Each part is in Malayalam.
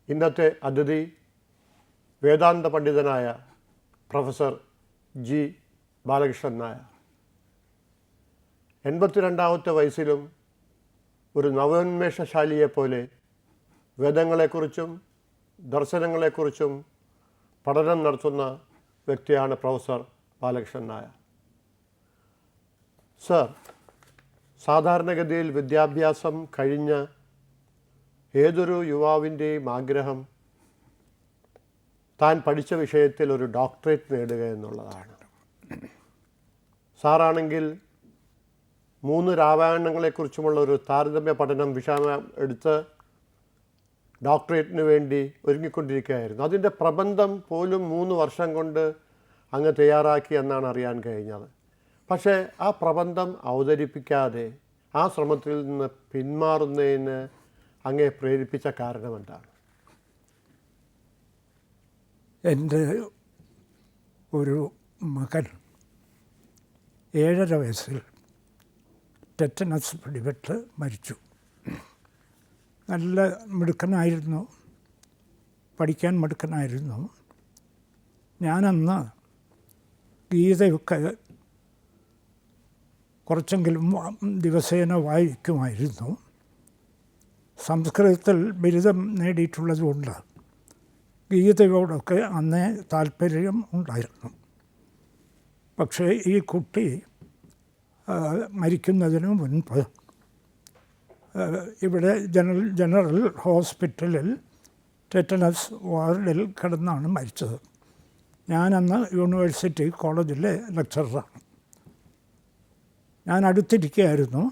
ഇന്നത്തെ അതിഥി വേദാന്ത പണ്ഡിതനായ പ്രൊഫസർ ജി ബാലകൃഷ്ണൻ നായർ. 82ാമത്തെ വയസ്സിലും ഒരു നവോന്മേഷശാലിയെപ്പോലെ വേദങ്ങളെക്കുറിച്ചും ദർശനങ്ങളെക്കുറിച്ചും പഠനം നടത്തുന്ന വ്യക്തിയാണ് പ്രൊഫസർ ബാലകൃഷ്ണൻ നായർ. സർ, സാധാരണഗതിയിൽ വിദ്യാഭ്യാസം കഴിഞ്ഞ ഏതൊരു യുവാവിൻ്റെയും ആഗ്രഹം താൻ പഠിച്ച വിഷയത്തിൽ ഒരു ഡോക്ടറേറ്റ് നേടുക എന്നുള്ളതാണ്. സാറാണെങ്കിൽ 3 രാമായണങ്ങളെക്കുറിച്ചുമുള്ള ഒരു താരതമ്യ പഠനം വിഷയം എടുത്ത് ഡോക്ടറേറ്റിന് വേണ്ടി ഒരുങ്ങിക്കൊണ്ടിരിക്കുകയായിരുന്നു. അതിൻ്റെ പ്രബന്ധം പോലും 3 വർഷം കൊണ്ട് അങ്ങ് തയ്യാറാക്കി എന്നാണ് അറിയാൻ കഴിഞ്ഞത്. പക്ഷേ ആ പ്രബന്ധം അവതരിപ്പിക്കാതെ ആ ശ്രമത്തിൽ നിന്ന് പിന്മാറുന്നതിന് അങ്ങേ പ്രേരിപ്പിച്ച കാരണം എന്താണ്? എൻ്റെ ഒരു മകൻ 7.5 വയസ്സിൽ ടെറ്റനസ് പിടിപെട്ട് മരിച്ചു. നല്ല മിടുക്കനായിരുന്നു, പഠിക്കാൻ മിടുക്കനായിരുന്നു. ഞാനന്ന് ഗീതയൊക്കെ കുറച്ചെങ്കിലും ദിവസേന വായിക്കുമായിരുന്നു. സംസ്കൃതത്തിൽ ബിരുദം നേടിയിട്ടുള്ളതുകൊണ്ട് ഗീതയോടൊക്കെ അന്നേ താല്പര്യം ഉണ്ടായിരുന്നു. പക്ഷേ ഈ കുട്ടി മരിക്കുന്നതിന് മുൻപ് ഇവിടെ ജനറൽ ഹോസ്പിറ്റലിൽ ടെറ്റനസ് വാർഡിൽ കിടന്നാണ് മരിച്ചത്. ഞാനന്ന് യൂണിവേഴ്സിറ്റി കോളേജിലെ ലെക്ചററാണ്. ഞാൻ അടുത്തിരിക്കുകയായിരുന്നു.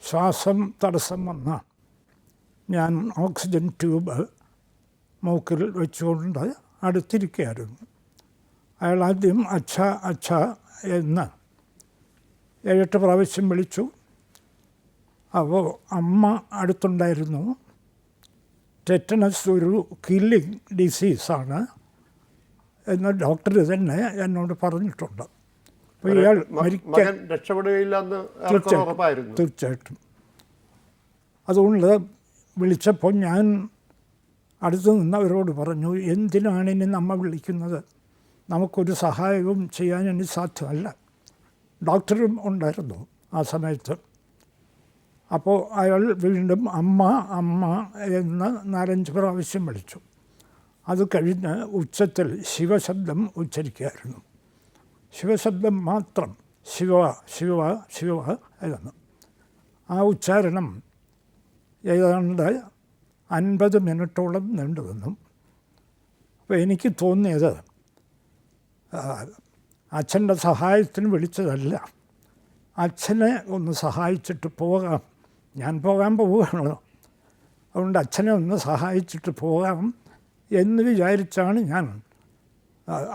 ശ്വാസം തടസ്സം വന്ന ഞാൻ ഓക്സിജൻ ട്യൂബ് മൂക്കിൽ വെച്ചുകൊണ്ട് അടുത്തിരിക്കുകയായിരുന്നു. അയാൾ ആദ്യം അച്ഛ അച്ഛ എന്ന് 7-8 പ്രാവശ്യം വിളിച്ചു. അപ്പോൾ അമ്മ അടുത്തുണ്ടായിരുന്നു. ടെറ്റനസ് ഒരു കില്ലിങ് ഡിസീസാണ് എന്ന് ഡോക്ടർ തന്നെ എന്നോട് പറഞ്ഞിട്ടുണ്ട്. അപ്പോൾ ഇയാൾ മരിക്കാൻ രക്ഷപ്പെടുകയില്ലെന്ന് തീർച്ചയായിട്ടും. അതുകൊണ്ട് വിളിച്ചപ്പോൾ ഞാൻ അടുത്ത് നിന്നവരോട് പറഞ്ഞു, എന്തിനാണ് ഇനി നമ്മൾ വിളിക്കുന്നത്? നമുക്കൊരു സഹായവും ചെയ്യാൻ ഇനി സാധ്യമല്ല. ഡോക്ടറും ഉണ്ടായിരുന്നു ആ സമയത്ത്. അപ്പോൾ അയാൾ വീണ്ടും അമ്മ അമ്മ എന്ന് 4-5 പ്രാവശ്യം വിളിച്ചു. അത് കഴിഞ്ഞ് ഉച്ചത്തിൽ ശിവശബ്ദം ഉച്ചരിക്കുകയായിരുന്നു. ശിവശബ്ദം മാത്രം, ശിവ ശിവ ശിവ എന്ന്. ആ ഉച്ചാരണം ഏതാണ്ട് 50 മിനിറ്റോളം നീണ്ടു നിന്നു. അപ്പോൾ എനിക്ക് തോന്നിയത് അച്ഛൻ്റെ സഹായത്തിന് വിളിച്ചതല്ല, അച്ഛനെ ഒന്ന് സഹായിച്ചിട്ട് പോകാം, ഞാൻ പോകാൻ പോവുകയാണല്ലോ, അതുകൊണ്ട് അച്ഛനെ ഒന്ന് സഹായിച്ചിട്ട് പോകാം എന്ന് വിചാരിച്ചാണ് ഞാൻ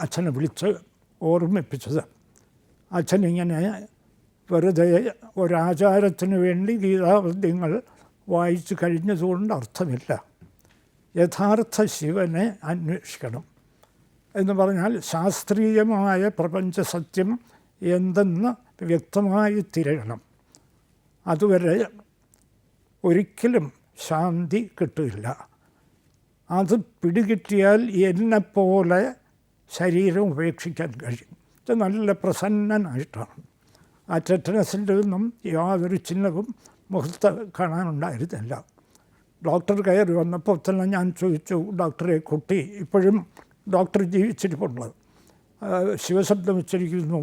അച്ഛനെ വിളിച്ച് ഓർമ്മിപ്പിച്ചത്. അച്ഛനിങ്ങനെ വെറുതെ ഒരാചാരത്തിന് വേണ്ടി ഗീതാപദ്യങ്ങൾ വായിച്ചു കഴിഞ്ഞതുകൊണ്ട് അർത്ഥമില്ല. യഥാർത്ഥ ശിവനെ അന്വേഷിക്കണം എന്ന് പറഞ്ഞാൽ ശാസ്ത്രീയമായ പ്രപഞ്ച സത്യം എന്തെന്ന് വ്യക്തമായി തിരയണം. അതുവരെ ഒരിക്കലും ശാന്തി കിട്ടില്ല. അത് പിടികിട്ടിയാൽ എന്നെപ്പോലെ ശരീരം ഉപേക്ഷിക്കാൻ കഴിയും. ഇത് നല്ല പ്രസന്നനായിട്ടാണ്. ആ ടെറ്റനസിൻ്റെ ഒന്നും യാതൊരു ചിഹ്നവും മുഖത്ത് കാണാനുണ്ടായിരുന്നില്ല. ഡോക്ടർ കയറി വന്നപ്പോൾ തന്നെ ഞാൻ ചോദിച്ചു, ഡോക്ടറെ, കുട്ടി ഇപ്പോഴും ഡോക്ടർ ജീവിച്ചിരിപ്പുള്ളത്, ശിവശബ്ദം ഉച്ചരിക്കുന്നു,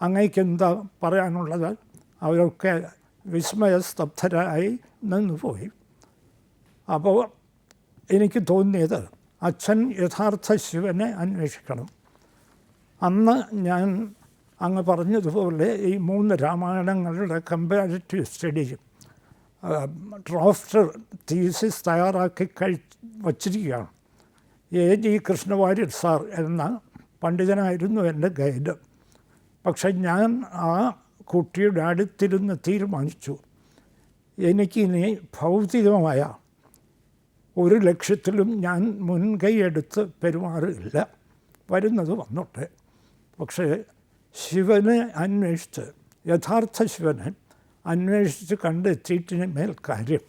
അങ്ങേക്ക് എന്താ പറയാനുള്ളത്? അവരൊക്കെ വിസ്മയസ്തബ്ധരായി നിന്നുപോയി. അപ്പോൾ എനിക്ക് തോന്നിയത് അച്ഛൻ യഥാർത്ഥ ശിവനെ അന്വേഷിക്കണം. അന്ന് ഞാൻ അങ്ങ് പറഞ്ഞതുപോലെ ഈ 3 രാമായണങ്ങളുടെ കമ്പാരിറ്റീവ് സ്റ്റഡിയും ഡ്രാഫ്റ്റ് തീസിസ് തയ്യാറാക്കി വച്ചിരിക്കുകയാണ്. AG കൃഷ്ണവാര്യർ സാർ എന്ന പണ്ഡിതനായിരുന്നു എൻ്റെ ഗൈഡ്. പക്ഷെ ഞാൻ ആ കുട്ടിയുടെ അടുത്തിരുന്ന് തീരുമാനിച്ചു, എനിക്കിനി ഭൗതികമായ ഒരു ലക്ഷ്യത്തിലും ഞാൻ മുൻകൈയെടുത്ത് പെരുമാറില്ല, വരുന്നത് വന്നോട്ടെ. പക്ഷേ ശിവനെ അന്വേഷിച്ച്, യഥാർത്ഥ ശിവനെ അന്വേഷിച്ച് കണ്ടെത്തിയിട്ടിന് മേൽ കാര്യം.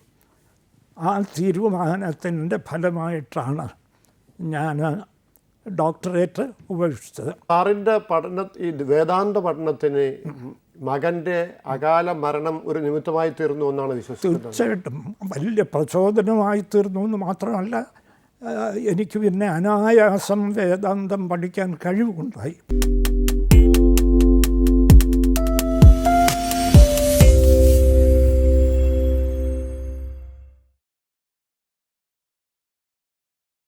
ആ തീരുമാനത്തിൻ്റെ ഫലമായിട്ടാണ് ഞാൻ ഡോക്ടറേറ്റ് ഉപേക്ഷിച്ചത്. സാറിൻ്റെ ഈ വേദാന്ത പഠനത്തിന് മകൻ്റെ അകാല മരണം ഒരു നിമിത്തമായി തീർന്നു എന്നാണ് വിശ്വസിക്കുന്നത്? തീർച്ചയായിട്ടും വലിയ പ്രചോദനമായി തീർന്നു എന്ന് മാത്രമല്ല, എനിക്ക് പിന്നെ അനായാസം വേദാന്തം പഠിക്കാൻ കഴിവുണ്ടായി.